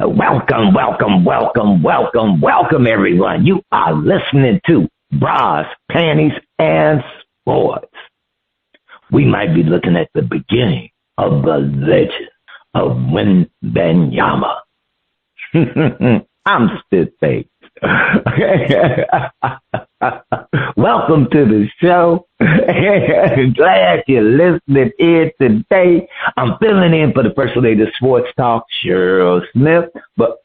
Welcome, everyone. You are listening to Bras, Panties, and Sports. We might be looking at the beginning of the legend of Wembanyama. I'm Spitface. Welcome to the show. Glad you're listening in today. I'm filling in for the First Lady of Sports Talk, Cheryl Smith,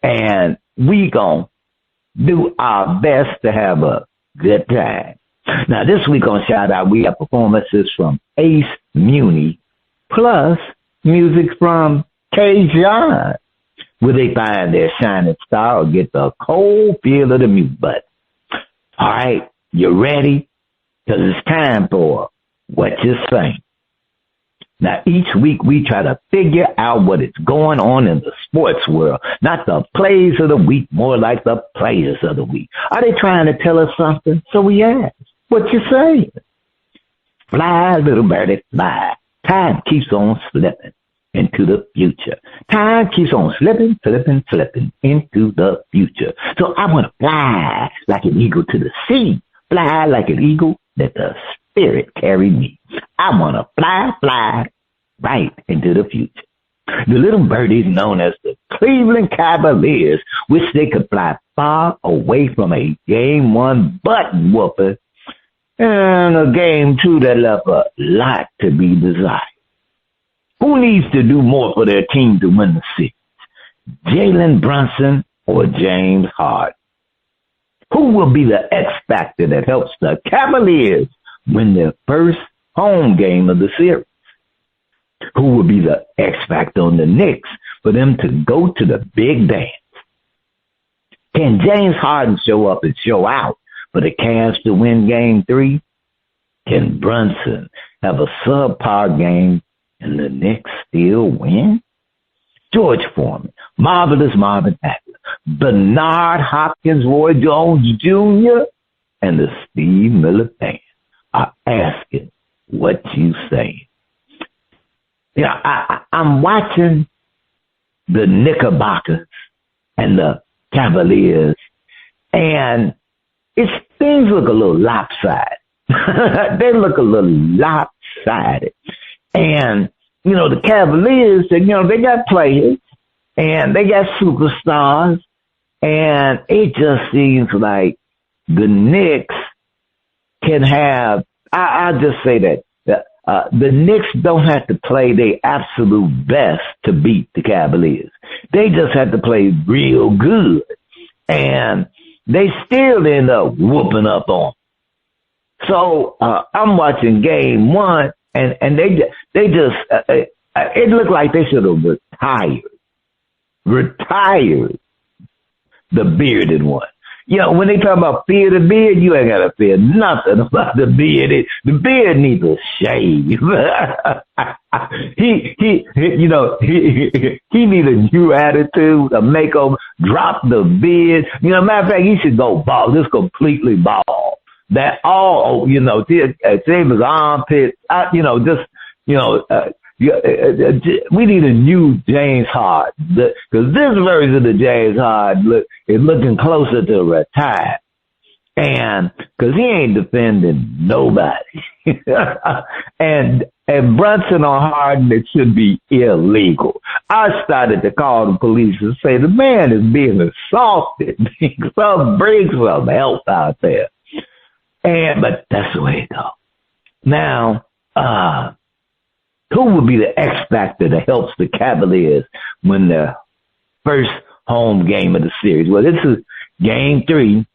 and we gonna do our best to have a good time. Now, this week on Shout Out, we have performances from Ace Muni, plus music from K-John. Will they find their shining star or get the cold feel of the mute button? All right, you ready? Because it's time for What You Saying. Now, each week we try to figure out what is going on in the sports world. Not the plays of the week, more like the players of the week. Are they trying to tell us something? So we ask, what you saying? Fly, little birdie, fly. Time keeps on slipping into the future. Time keeps on slipping into the future. So I want to fly like an eagle to the sea. Fly like an eagle, let the spirit carry me. I want to fly right into the future. The little birdies known as the Cleveland Cavaliers wish they could fly far away from a game one button whooper and a game two that left a lot to be desired. Who needs to do more for their team to win the series? Jalen Brunson or James Harden? Who will be the X factor that helps the Cavaliers win their first home game of the series? Who will be the X factor on the Knicks for them to go to the big dance? Can James Harden show up and show out for the Cavs to win game three? Can Brunson have a subpar game and the Knicks still win? George Foreman, Marvelous Marvin Hagler, Bernard Hopkins, Roy Jones Jr., and the Steve Miller Band are asking what you saying. You know, I'm watching the Knickerbockers and the Cavaliers, and things look a little lopsided. They look a little lopsided. And, you know, the Cavaliers, they got players and they got superstars, and it just seems like the Knicks can have, I'll just say that, the Knicks don't have to play their absolute best to beat the Cavaliers. They just have to play real good, and they still end up whooping up on them. So I'm watching game one, and they just it looked like they should have retired the bearded one. You know, when they talk about fear the beard, you ain't got to fear nothing about the beard. The beard needs a shave. he needs a new attitude, a makeover, drop the beard. You know, matter of fact, he should go bald, just completely bald. That all, same as armpit, we need a new James Harden, because this version of the James Harden is looking closer to retire, and because he ain't defending nobody, and Brunson on Harden, it should be illegal. I started to call the police and say the man is being assaulted. Bring some help out there. But that's the way it goes. Now, who will be the X factor that helps the Cavaliers win their first home game of the series? Well, this is game three,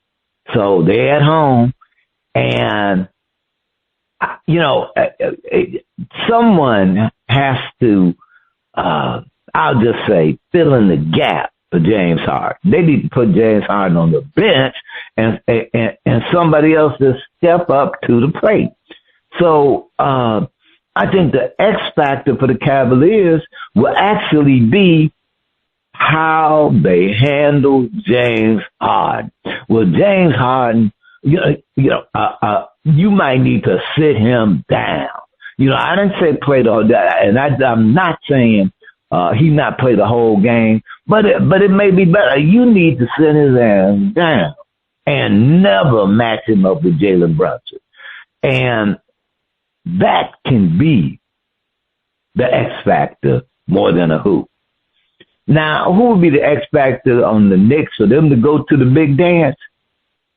so they're at home, and someone has to, I'll just say, fill in the gap for James Harden. They need to put James Harden on the bench and somebody else to step up to the plate. So I think the X factor for the Cavaliers will actually be how they handle James Harden. Well, James Harden, you might need to sit him down. I didn't say play all that, and I'm not saying he not play the whole game, but it may be better. You need to sit his ass down and never match him up with Jalen Brunson. And that can be the X factor more than a hoop. Now, who would be the X factor on the Knicks for them to go to the big dance?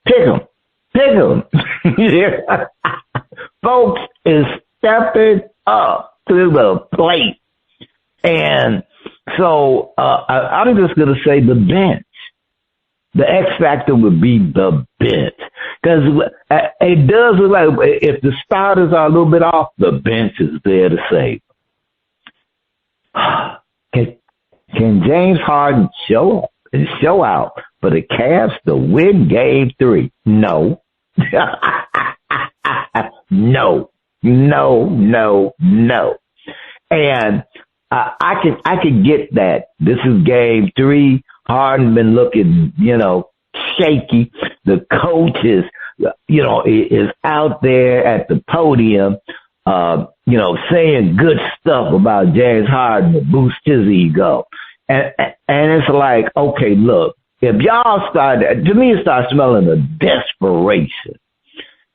Pick 'em. Pick 'em. Folks is stepping up to the plate. And so I'm just going to say the bench. The X factor would be the bench. Because it does look like if the starters are a little bit off, the bench is there to save. Can James Harden show out for the Cavs to win Game 3? No. No. And I can get that. This is Game 3. Harden been looking, shaky. The coach is out there at the podium, saying good stuff about James Harden to boost his ego. And it's like, okay, look, if y'all to me it starts smelling of desperation.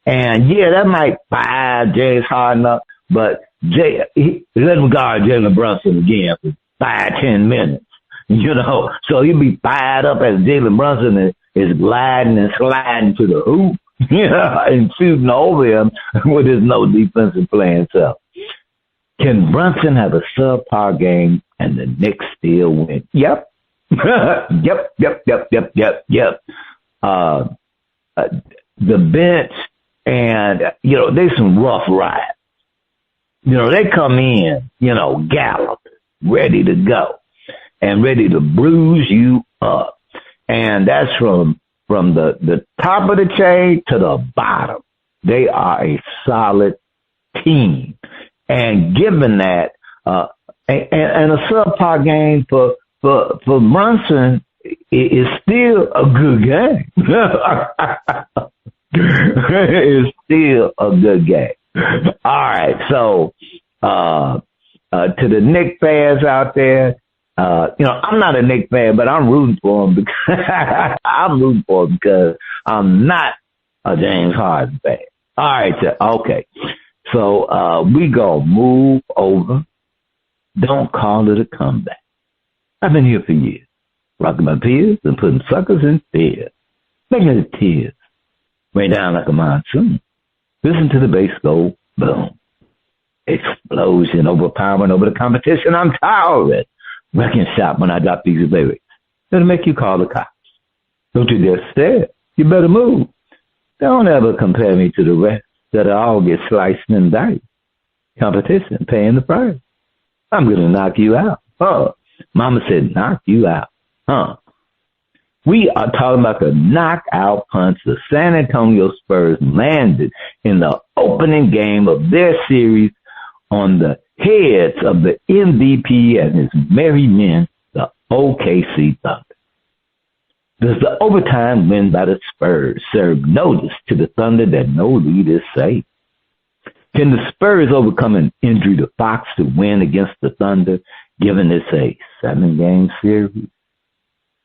And yeah, that might fire James Harden up, but let him guard Jalen Brunson again for 5-10 minutes, So he'll be fired up as Jalen Brunson is gliding and sliding to the hoop, and shooting over him with his no defensive playing self. Can Brunson have a subpar game and the Knicks still win? Yep. Yep. The bench and, there's some rough rides. They come in, gallop, ready to go and ready to bruise you up. And that's from the top of the chain to the bottom. They are a solid team. And given that, and a subpar game for Brunson is still a good game. It's still a good game. All right. So, to the Knicks fans out there, I'm not a Knicks fan, but I'm rooting for him because I'm not a James Harden fan. All right. Okay. So, we gonna move over. Don't call it a comeback. I've been here for years, rocking my peers and putting suckers in fear, making the tears rain down like a monsoon. Listen to the bass go boom. Explosion, overpowering over the competition. I'm tired of it. Wrecking shop when I drop these lyrics. It'll make you call the cops. Don't you dare stare. You better move. Don't ever compare me to the rest that all get sliced and diced. Competition, paying the price. I'm going to knock you out. Mama said knock you out. We are talking about the knockout punch the San Antonio Spurs landed in the opening game of their series on the heads of the MVP and his merry men, the OKC Thunder. Does the overtime win by the Spurs serve notice to the Thunder that no lead is safe? Can the Spurs overcome an injury to Fox to win against the Thunder, given it's a 7-game series?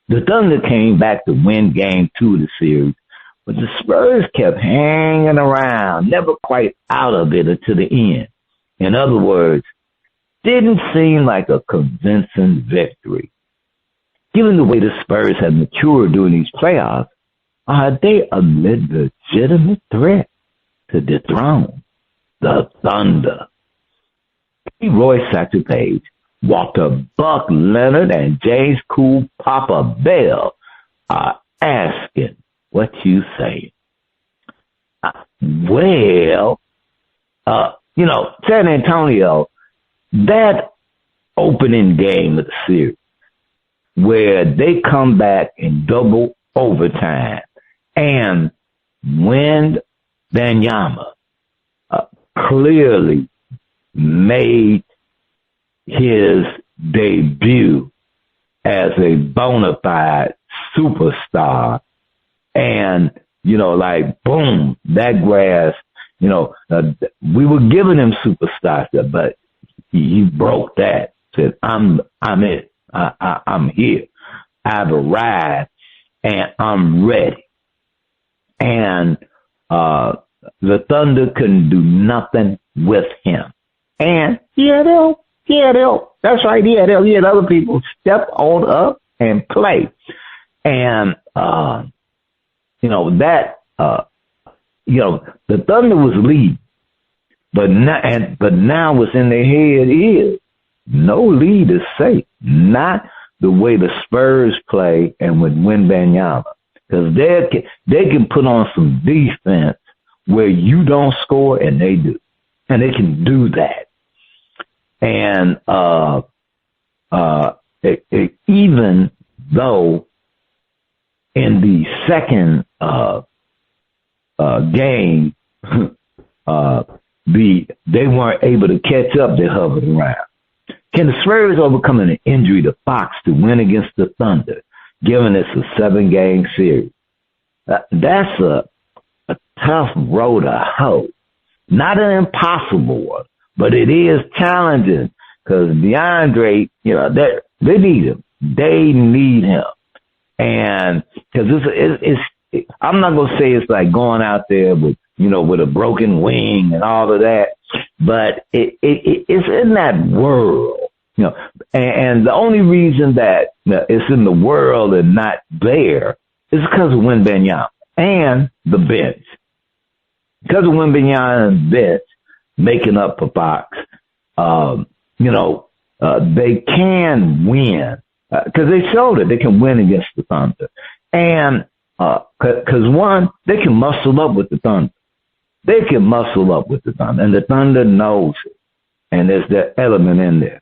The Thunder came back to win Game 2 of the series, but the Spurs kept hanging around, never quite out of it until the end. In other words, didn't seem like a convincing victory. Given the way the Spurs have matured during these playoffs, are they a legitimate threat to dethrone the Thunder? Roy Satterpage, Walter Buck Leonard, and James Cool Papa Bell are asking what you say. San Antonio, that opening game of the series, where they come back in double overtime and Wembanyama clearly made his debut as a bona fide superstar. And, boom, that grass, we were giving him superstars, but he broke that. said, I'm it. I'm here. I've arrived and I'm ready. And the Thunder couldn't do nothing with him. And he had help. That's right. He had help. He had other people step on up and play. And, the Thunder was leading. But now what's in their head is no lead is safe. Not the way the Spurs play and with Wembanyama. Because they can put on some defense where you don't score and they do. And they can do that. And even though in the second game, they weren't able to catch up, they hovered around. Can the Spurs overcome an injury to Fox to win against the Thunder, given it's a 7-game series? That's a tough road to hoe. Not an impossible one, but it is challenging because DeAndre, they need him. They need him. And because I'm not going to say it's like going out there with a broken wing and all of that, but it's in that world, and the only reason that it's in the world and not there is because of Wembanyama and the bench. Because of Wembanyama and the bench making up for Fox, they can win because they showed it. They can win against the Thunder. And because one, they can muscle up with the Thunder. They can muscle up with the Thunder, and the Thunder knows it. And there's that element in there.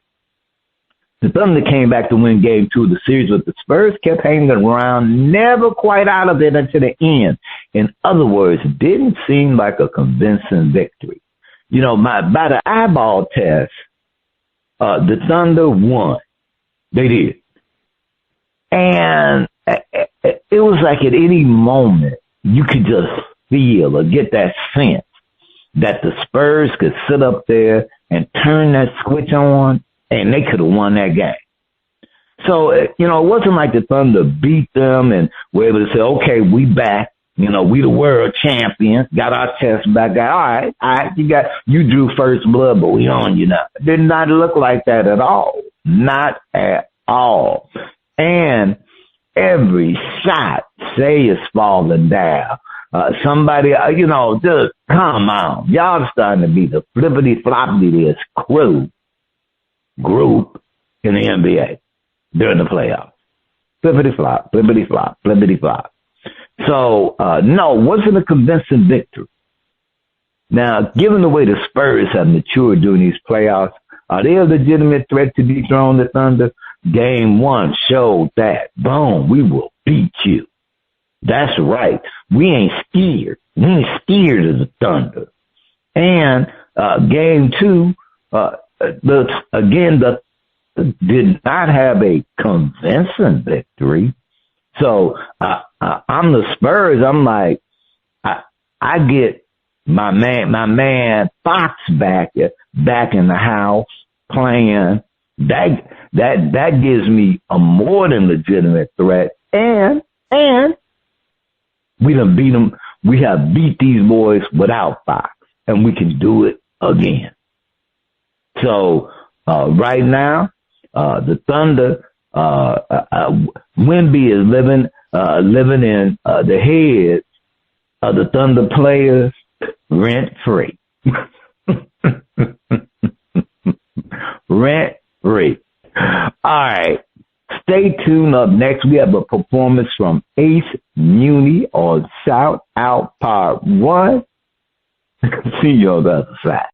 The Thunder came back to win game 2 of the series, but the Spurs kept hanging around, never quite out of it until the end. In other words, it didn't seem like a convincing victory. By the eyeball test, the Thunder won. They did. And it was like at any moment, you could just feel or get that sense that the Spurs could sit up there and turn that switch on and they could have won that game. So, it wasn't like the Thunder beat them and were able to say, okay, we back. We the world champions, got our chest back. All right, you drew first blood, but we on you now. It did not look like that at all. Not at all. And every shot, say, is falling down. Somebody, just come on. Y'all starting to be the flippity-floppity-this group in the NBA during the playoffs. Flippity-flop, flippity-flop, flippity-flop. So, no, wasn't a convincing victory. Now, given the way the Spurs have matured during these playoffs, are they a legitimate threat to dethrone the Thunder? Game 1 showed that. Boom, we will beat you. That's right. We ain't scared. We ain't scared of the Thunder. And game 2, the did not have a convincing victory. So I'm the Spurs. I'm like, I get my man Fox back in the house playing. That gives me a more than legitimate threat. And we done beat them. We have beat these boys without Fox, and we can do it again. So right now, the Thunder, Wemby is living in the heads of the Thunder players rent free. Rent free. All right. Stay tuned. Up next, we have a performance from Ace Muni on Shout Out Part 1. See you on the other side.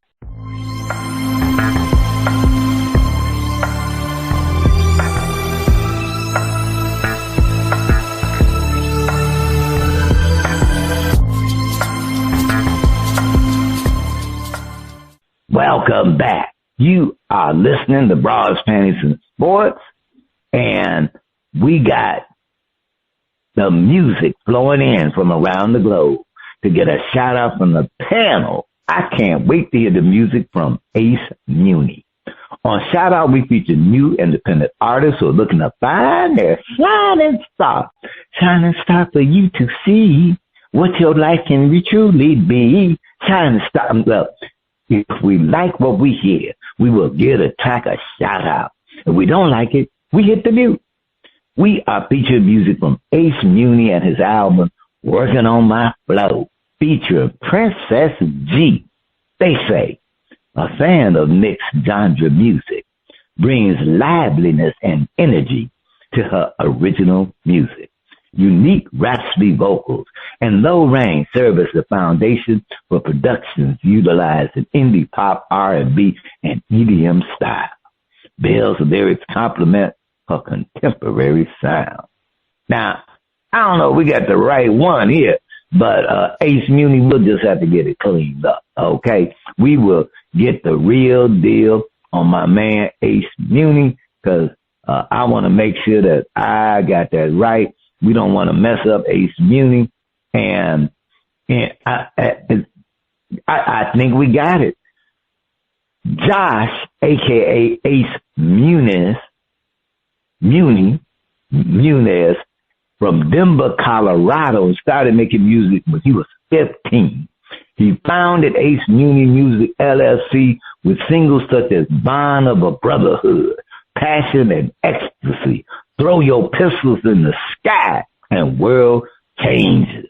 Welcome back. You are listening to Bras, Panties and Sports, and we got the music flowing in from around the globe to get a shout out from the panel. I can't wait to hear the music from Ace Muni. On Shout Out, we feature new independent artists who are looking to find their shining star for you to see what your life can truly be. Shining star. Well, if we like what we hear, we will give a track a shout out. If we don't like it, we hit the mute. We are featuring music from Ace Muni and his album Working on My Flow, featuring Princess G. They say a fan of mixed genre music brings liveliness and energy to her original music. Unique raspy vocals and low range serve as the foundation for productions utilizing indie pop, R&B, and EDM style. Bell's lyrics complement her contemporary sound. Now, I don't know if we got the right one here, but Ace Muni, we'll just have to get it cleaned up, okay? We will get the real deal on my man Ace Muni, because I want to make sure that I got that right. We don't want to mess up Ace Muni, and I think we got it. Josh, a.k.a. Ace Muniz from Denver, Colorado, started making music when he was 15. He founded Ace Muni Music LLC with singles such as Bond of a Brotherhood, Passion and Ecstasy, Throw Your Pistols in the Sky, and World Changes.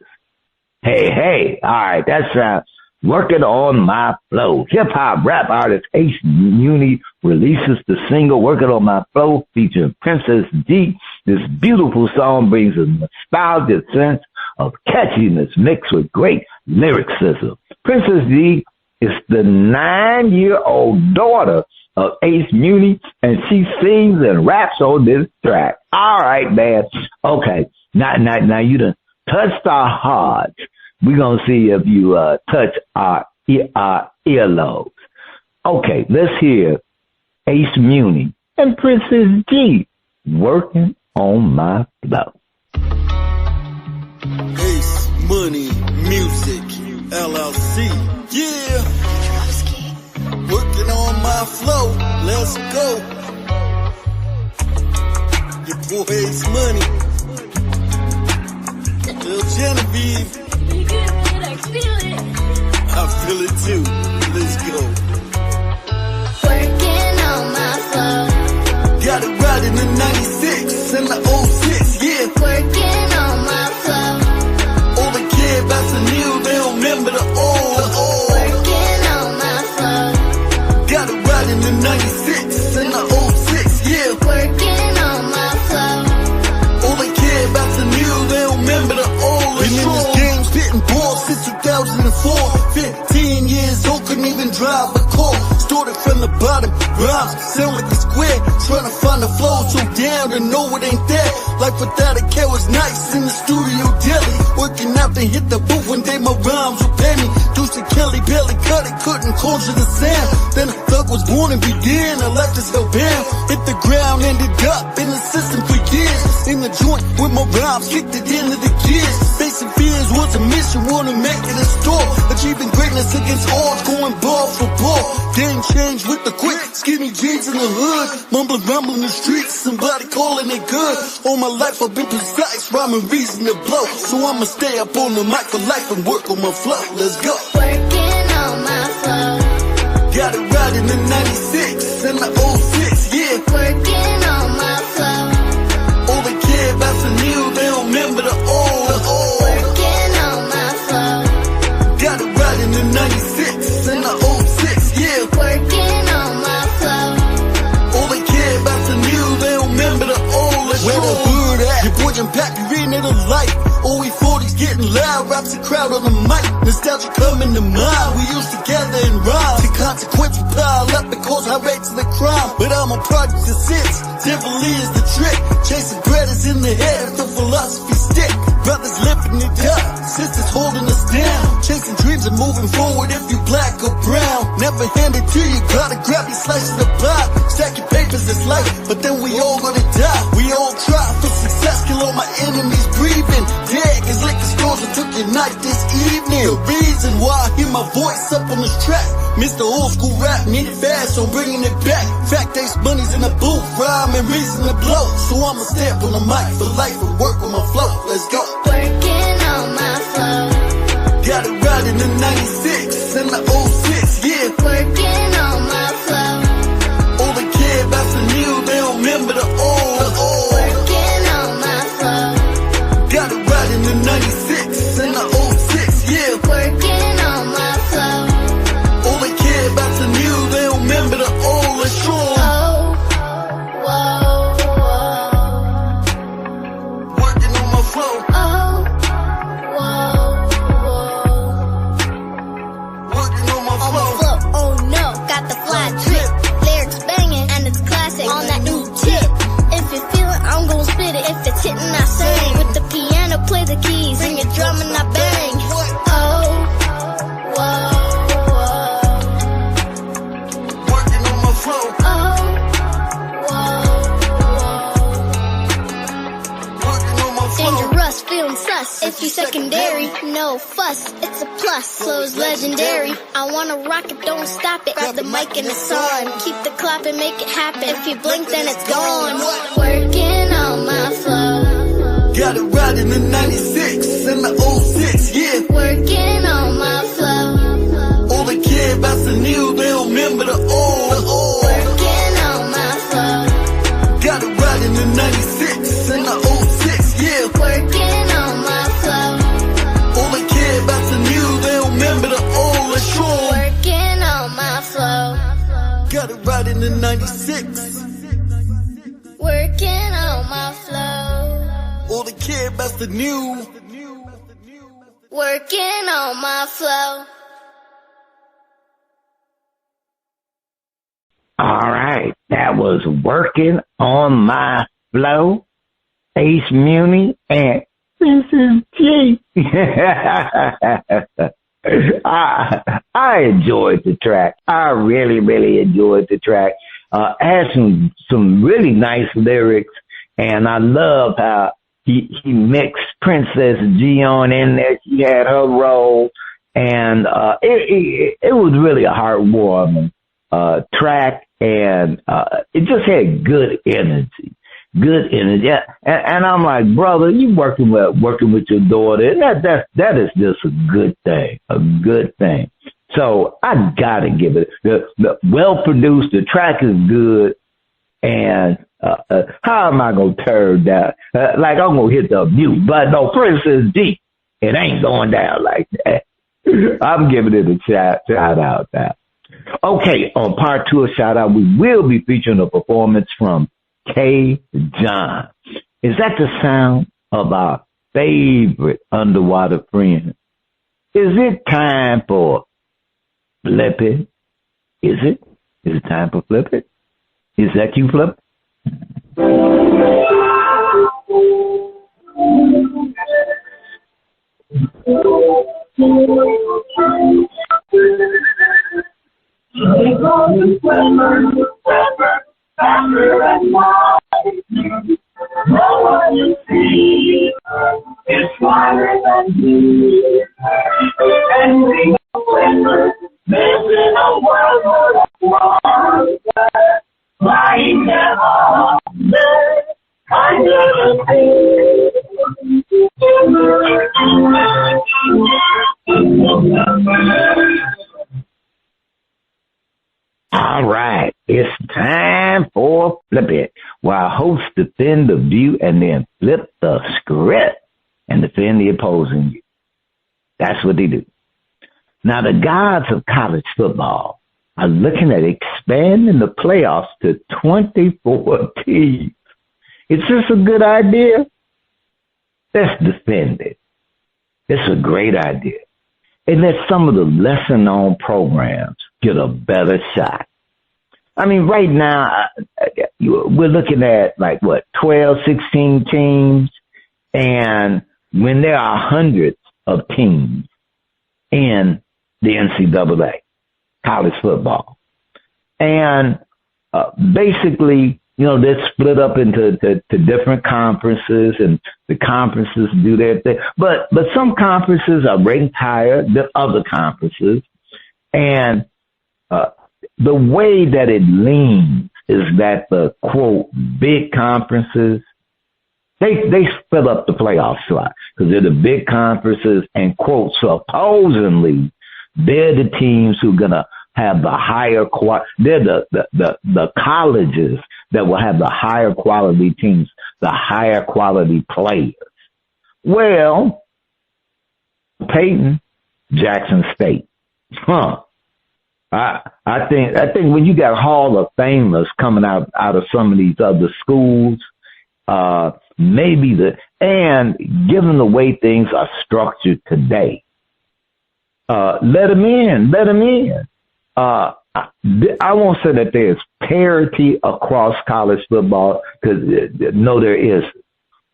Hey, all right, that's Working on My Flow. Hip-hop rap artist Ace Muni releases the single Working on My Flow featuring Princess G. This beautiful song brings a nostalgic sense of catchiness mixed with great lyricism. Princess G is the 9-year-old daughter of Ace Muni, and she sings and raps on this track. All right, man. Okay, now you done touched our hearts. We're going to see if you touch our earlobes. Okay, let's hear Ace Muni and Princess G, Working on My Flow. Ace Muni Music LLC, yeah. Working on my flow, let's go. Your boy Ace Muni, Lil Genevieve. I feel it too. Let's go. Working on my flow. Got it right in the 96 and the 06, yeah. Working on my flow. All they care about's the new, they don't remember the old. Working on my flow. Got it right in the 96 and the 06, yeah. Working on my flow. All they care about's the new, they don't remember the old. Been in this game spitting balls since 2004. 15 years old, couldn't even drive a car. Started from the bottom, rhymes sound like a square. Trying to find the flow so down to know it ain't there. Life without a care was nice in the studio daily. Working out to hit the booth one day my rhymes would pay me. Deuce and Kelly barely cut it, couldn't conjure the sound. Then a thug was born and began, I left this hellbound. Hit the ground, ended up in the system for years. In the joint with my rhymes, kicked it into the gears. Facing fears was a mission, wanna make it a store. Achieving greatness against odds, going ball for ball. Game change with the quick, skinny jeans in the hood. Mumbling, rumbling the streets, somebody calling it good. All my life I've been precise, rhyming reason to blow. So I'ma stay up on the mic for life and work on my flow. Let's go. Working on my flow. Got it right in the 96 and the 06, yeah. Working on my flow. All they care about's the new, they don't remember the old. Working on my flow. Got it right in the 96 and the 06, yeah. Working on my flow. All they care about's the new, they don't remember the old. Where the hood at? Your boy Jim Pack, you reading it a life. OE40's getting loud, raps the crowd on the mic. Nostalgia coming to mind, we used to gather and rhyme. The consequence will pile up because I rate to the crime. But I'm a project that sits, devil is the trick. Chasing bread is in the head, the philosophy stick. Brothers lifting it up, sisters holding us down. Chasing dreams and moving forward if you black or brown. Never hand it to you, gotta grab your slice of the pie. Stack your papers, it's life, but then we all gonna die. We all try for success, kill all my enemies breathing. Daggers, liquor stores, I took your night, this evening. The reason why I hear my voice up on this track. Mr. Old School Rap, need it fast, so I'm bringing it back. Fact, Ace Moni's in the booth, rhyme and reason to blow. So I'ma stamp on the mic for life and work on my flow. Let's go. Working on my flow. Got it right in the 96 and the 06, yeah. Working on my flow. All they care about the new, they don't remember the old. Working on my flow. Got it right in the 96 and the 06, yeah. Working on my flow. All they care about the new, they don't remember the old. Let's show 'em. Oh, whoa, whoa. Working on my flow. Oh, whoa, whoa. Working on my On my flow. flow, oh no, got the fly drip. Lyrics banging and it's classic on that new tip. If you feel it, I'm gon' spit it. If it's hitting, I sing. With the piano, play the keys. Bring it drum and I bang. Oh, whoa, whoa. Working on my flow. Oh, whoa, Working on my whoa. flow. Dangerous, feeling sus. If you secondary, no fuss. It's a plus. Flow's legendary. I wanna rock it, don't stop it. Grab the mic and it's on. Keep the clap and make it happen. If you blink, then it's gone. Working on my flow. Got it right in the 96 and the 06, yeah. Working on my flow. All they care about the new, they don't remember the old. Working on my flow. Got it right in the 96 and the 06, yeah. Working on my flow. All they care about the new, they don't remember the old. Let's show 'em. Working on my flow. Got it right in the 96. Working on my flow. All they care about the new. Working on my flow. All right, that was Working on My Flow, Ace Muni, and this is G. I enjoyed the track. I really, really enjoyed the track. Had some really nice lyrics, and I love how he mixed Princess G on in there. She had her role, and it was really a heartwarming track, and it just had good energy. Good energy. Yeah. And I'm like, brother, you working with your daughter, and that is just a good thing. A good thing. So I gotta give it the well produced, the track is good, and how am I gonna turn down? Like I'm gonna hit the mute button. No, Princess D, it ain't going down like that. I'm giving it a shout out now. Okay, on part 2 of shout out, we will be featuring a performance from K. John. Is that the sound of our favorite underwater friend? Is it time for Flip It? Is it? Is it time for Flip It? Is that you, Flip? No one you see is smarter than you. And we are living a world full of wonders, flying them all under the sea. All right, it's time for Flip It, while hosts defend the view and then flip the script and defend the opposing view. That's what they do. Now, the gods of college football are looking at expanding the playoffs to 24 teams. Is this a good idea? Let's defend it. It's a great idea. And let some of the lesser-known programs get a better shot. I mean, right now, we're looking at, 12, 16 teams, and when there are hundreds of teams in the NCAA, college football. And basically, they're split up into to different conferences, and the conferences do their thing. But some conferences are ranked higher than other conferences. And the way that it leans is that the, quote, big conferences, they fill up the playoff slot because they're the big conferences, and, quote, supposedly they're the teams who are going to have the higher quality. They're the colleges that will have the higher quality teams, the higher quality players. Well, Peyton, Jackson State. I think when you got Hall of Famers coming out of some of these other schools, and given the way things are structured today, let them in. I won't say that there's parity across college football, because no, there is.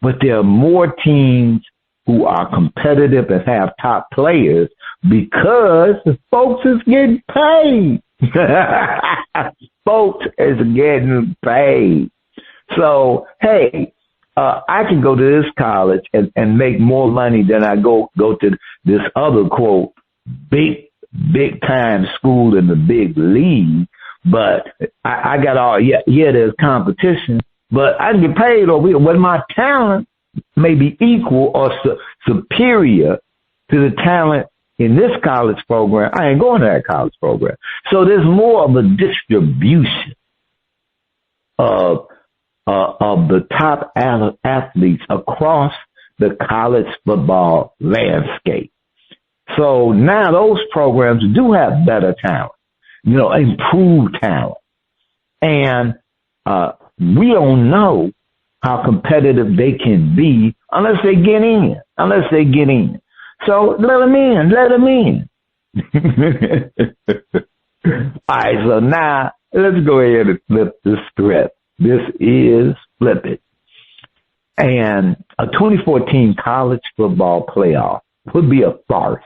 But there are more teams who are competitive and have top players because folks is getting paid. Folks is getting paid. So, hey, I can go to this college and make more money than I go to this other, quote, big time school in the big league, but I got there's competition, but I can get paid over here when my talent may be equal or superior to the talent in this college program. I ain't going to that college program. So there's more of a distribution of the top athletes across the college football landscape. So now those programs do have better talent, improved talent. And we don't know how competitive they can be unless they get in. So let them in. All right, so now let's go ahead and flip the script. This is Flip It. And a 2014 college football playoff would be a farce,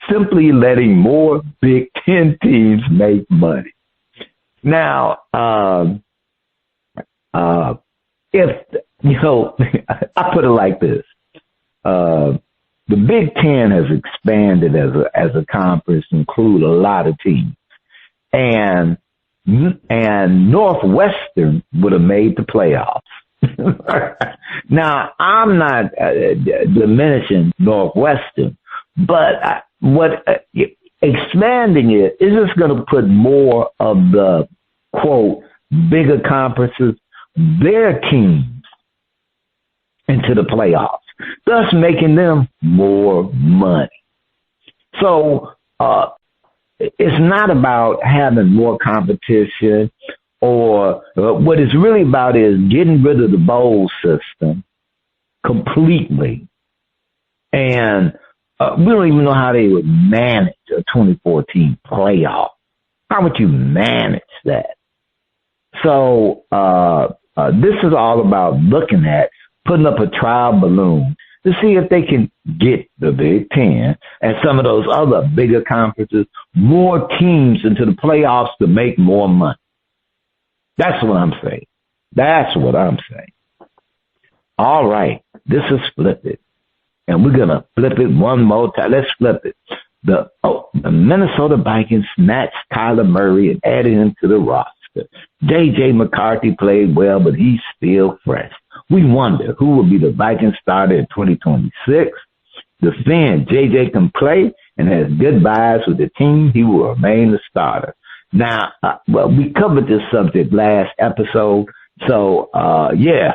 simply letting more Big Ten teams make money. Now, if, I put it like this, the Big Ten has expanded as a conference, include a lot of teams, and Northwestern would have made the playoffs. Now, I'm not diminishing Northwestern, but expanding it is just going to put more of the, quote, bigger conferences, their teams into the playoffs, thus making them more money. So it's not about having more competition, or what it's really about is getting rid of the bowl system completely. And we don't even know how they would manage a 2014 playoff. How would you manage that? So this is all about looking at putting up a trial balloon to see if they can get the Big Ten and some of those other bigger conferences, more teams into the playoffs to make more money. That's what I'm saying. All right. This is Flip It. And we're going to flip it one more time. Let's flip it. The Minnesota Vikings snatched Kyler Murray and added him to the roster. J.J. McCarthy played well, but he's still fresh. We wonder who will be the Vikings starter in 2026. The fan, J.J. can play and has good vibes with the team. He will remain the starter. Now, we covered this subject last episode, so, yeah.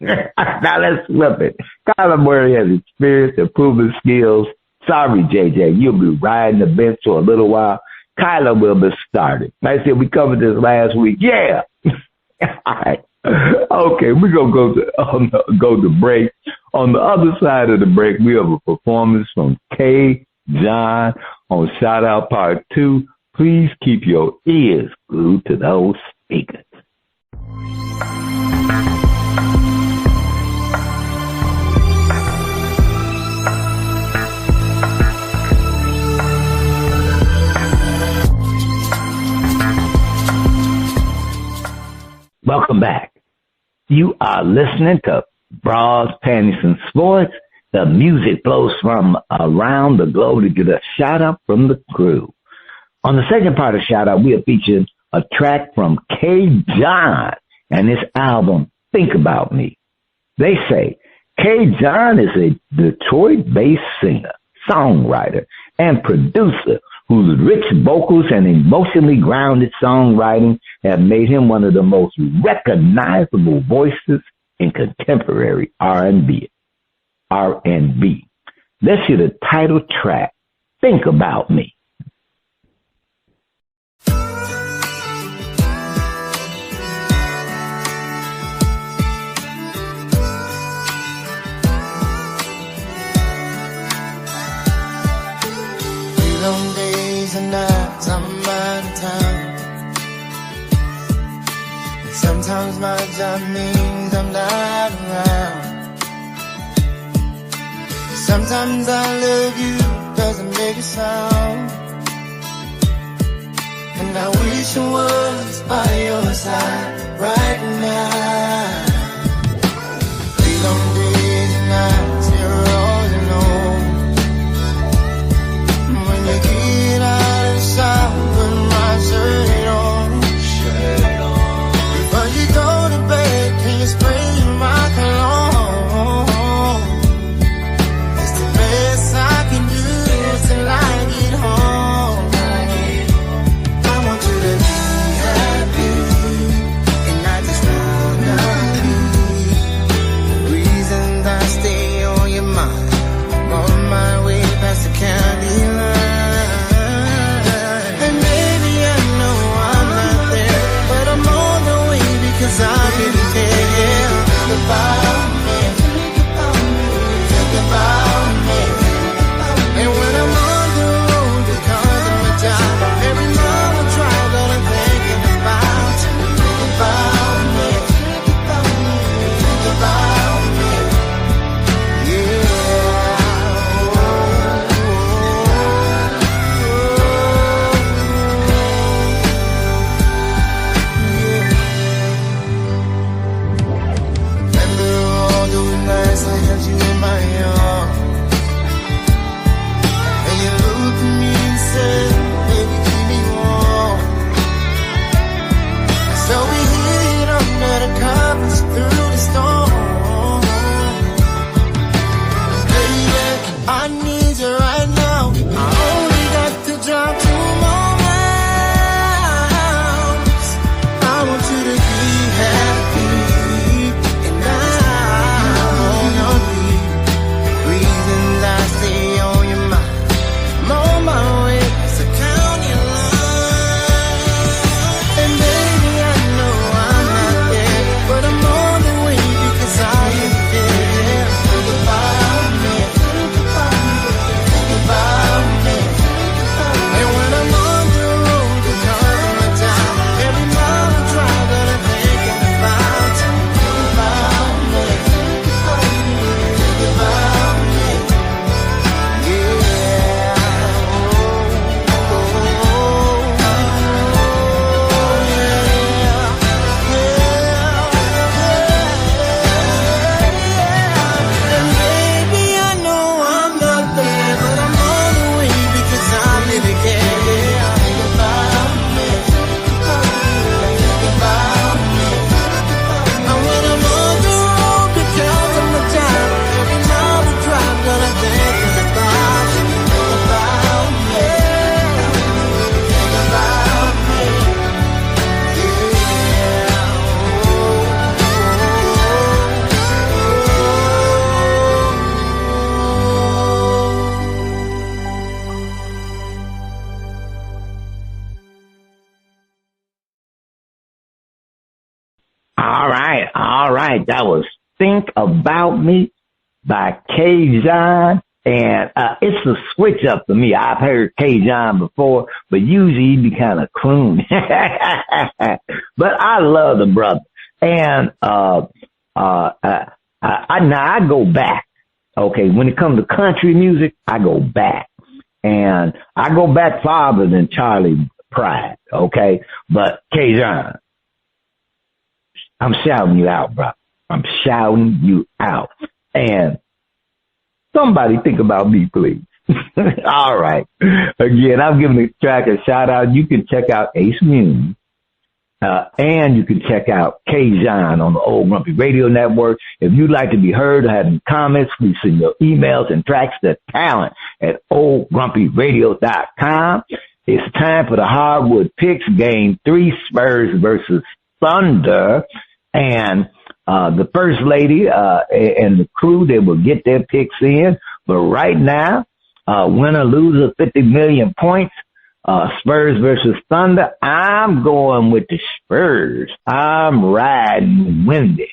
Now let's flip it. Kyler Murray has experience and proven skills. Sorry, JJ, you'll be riding the bench for a little while. Kyler will be starting. Like I said, we covered this last week. Yeah. All right. Okay, we're going to go to break. On the other side of the break, we have a performance from K. John on Shout Out Part 2. Please keep your ears glued to those speakers. Welcome back. You are listening to Bras, Panties and Sports. The music flows from around the globe to get a shout out from the crew. On the second part of shout out, we are featuring a track from K. John and his album, Think About Me. They say K. John is a Detroit-based singer, songwriter, and producer whose rich vocals and emotionally grounded songwriting have made him one of the most recognizable voices in contemporary R&B. Let's hear the title track, Think About Me. Long days and nights I'm out of town. Sometimes my job means I'm not around. Sometimes I love you doesn't make a sound. And I wish I was by your side right now. 3 long days and nights you're all alone. When you get out of sight, put my shirt on. Before you go to bed, can you spray my cologne? It's the best I can do till I get home. I want you to be happy, and I just wanna be the reason I stay on your mind. I'm on my way past the county line. Cause I really care about me. Think about me. And when I'm on the road because of my job, every mile I try, but I'm thinking about you. Think about me. Think about me. Yeah. I held you in my arms, and you looked at me and said, baby, keep me warm. And so we hid under the covers through the storm. Baby, I need you right now. I only got to drop 2 more miles. I want you to be happy. Stay on your mind. I'm on my way past the county line. And baby, I know I'm not there, but I'm on the way because I am there. Think about me. Think about me. And when I'm on the road because of my time, every mile I drive, but I'm thinking about you. Think about me. Think about me. All right. That was Think About Me by K. John. And it's a switch up for me. I've heard K. John before, but usually he be kind of croon. But I love the brother. And I go back. Okay, when it comes to country music, I go back. And I go back farther than Charlie Pride, okay? But K. John, I'm shouting you out, bro. I'm shouting you out. And somebody think about me, please. All right. Again, I'm giving the track a shout out. You can check out Ace Muni. And you can check out K-John on the Old Grumpy Radio Network. If you'd like to be heard or have any comments, please send your emails and tracks to talent at oldgrumpyradio.com. It's time for the hardwood picks. Game 3, Spurs versus Thunder. And the First Lady and the crew, they will get their picks in. But right now, winner, loser, 50 million points. Spurs versus Thunder. I'm going with the Spurs. I'm riding Wemby.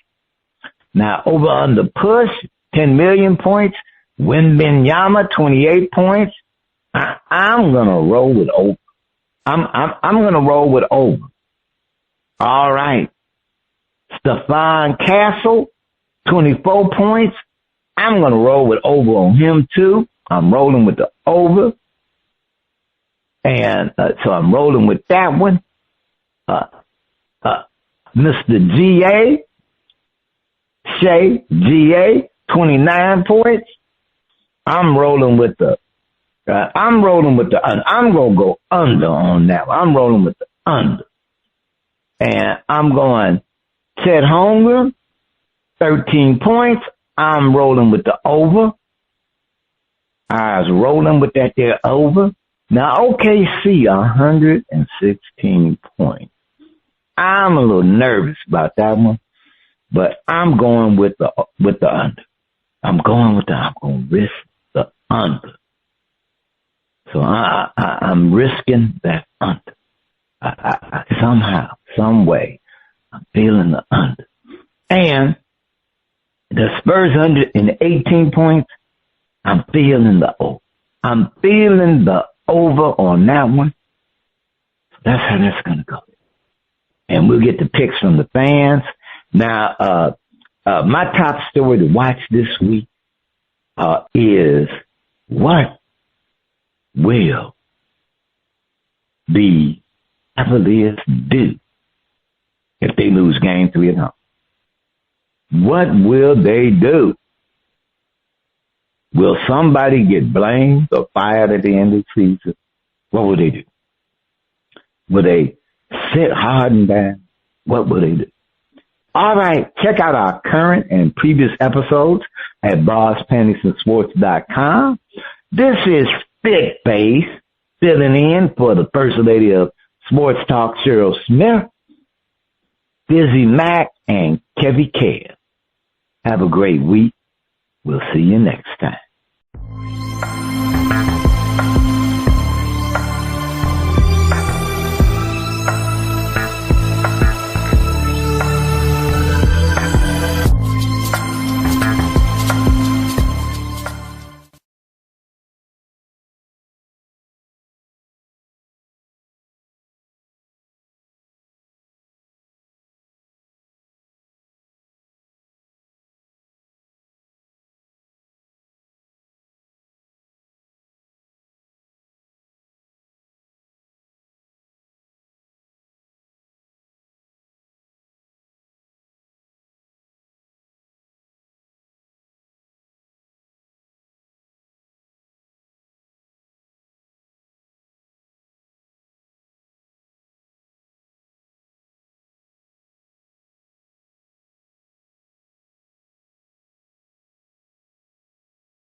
Now, over under push, 10 million points. Wembanyama, 28 points. I'm going to roll with over. I'm going to roll with over. All right. Stephon Castle, 24 points. I'm going to roll with over on him too. I'm rolling with the over. And so I'm rolling with that one. Mr. G.A., Shea, G.A., 29 points. I'm rolling with the I'm going to go under on that one. I'm rolling with the under. And I'm going Chet Holmgren, 13 points. I'm rolling with the over. I was rolling with that there over. Now, OKC, 116 points. I'm a little nervous about that one, but I'm going with the under. I'm going to risk the under. So I'm risking that under. I somehow, some way, I'm feeling the under. And the Spurs 118 points, I'm feeling the over. I'm feeling the over on that one. That's how that's going to go. And we'll get the picks from the fans. Now, my top story to watch this week is what will the Cavaliers do if they lose game 3 at home? What will they do? Will somebody get blamed or fired at the end of the season? What will they do? Will they sit Harden down? What will they do? All right, check out our current and previous episodes at BossPantiesandSports.com. This is Spitface filling in for the First Lady of Sports Talk, Cheryl Smith, DizzieMac, and Kevvy Kev. Have a great week. We'll see you next time.